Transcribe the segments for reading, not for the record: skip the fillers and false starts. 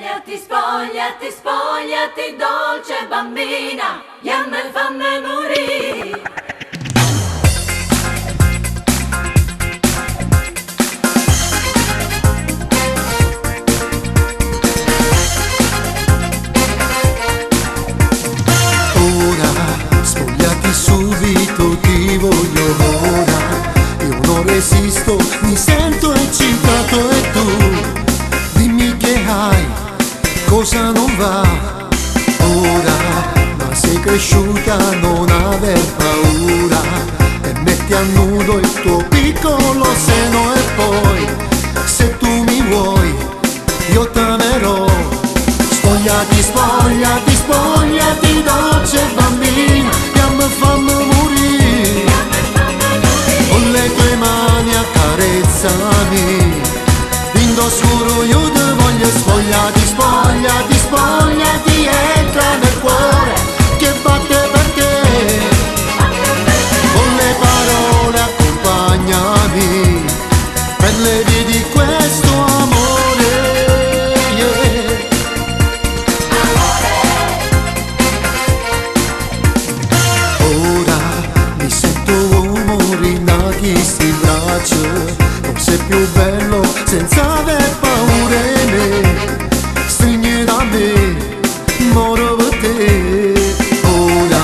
Spogliati, spogliati, spogliati, dolce bambina, e a me fammi morire. Spogliati subito, ti voglio ora. Io non resisto, mi sento eccitato e tu dimmi che hai, cosa non va ora. Ma sei cresciuta, non aver paura e metti a nudo il tuo piccolo seno e poi se tu mi vuoi io t'amerò. Spogliati, spogliati, spogliati, dolce bambina, che mi fanno morire. Con le tue mani accarezzami, d'indoscuro io te voglio. Spogliati, spogliati, spogliati, entra nel cuore che batte per te. Con le parole accompagnami per le vie di questo amore, yeah. Sti braccia, forse è più bello senza aver paura di me. Stringi da me, moro per te. Ora,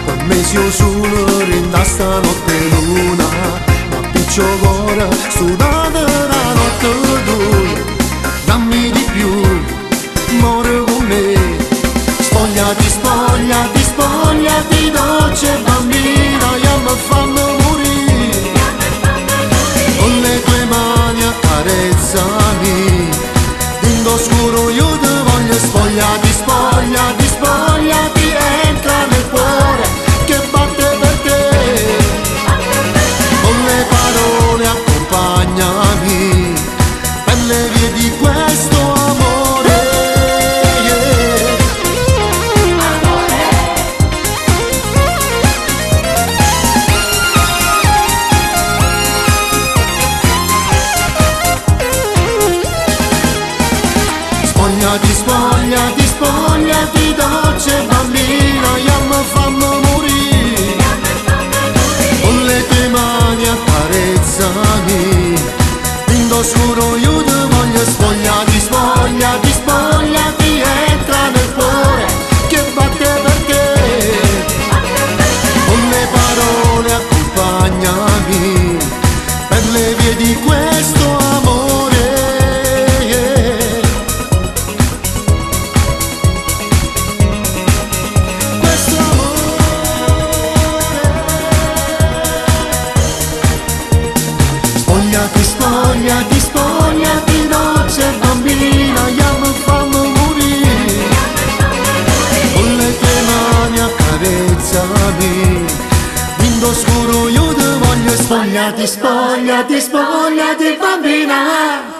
per me io solo rinda stanotte luna, ma piccio cuore, sudate la notte tu. Dammi di più, moro con me. Spogliati, spogliati, spogliati, dolce bambina, io mi fanno morire. Con le tue mani accarezzami, d'indoscuro io te voglio. Spogliati, spogliati, spogliati, entra nel cuore che batte per te. Con le parole accompagnami per le vie di questo amore, yeah. Spogliati, spogliati, spogliati, dolce bambina, io mi fanno morire. Con le tue mani accarezzami, d'indoscuro io te voglio. Spogliati, spogliati, spogliati, entra nel cuore che batte per te. Con le parole accompagnami per le vie di questo amore, yeah. Spogliati, spogliati, dolce bambina, io mi fanno morire. Con le tue mani accarezzami, d'indoscuro io te voglio. Spogliati, spogliati, spogliati, bambina.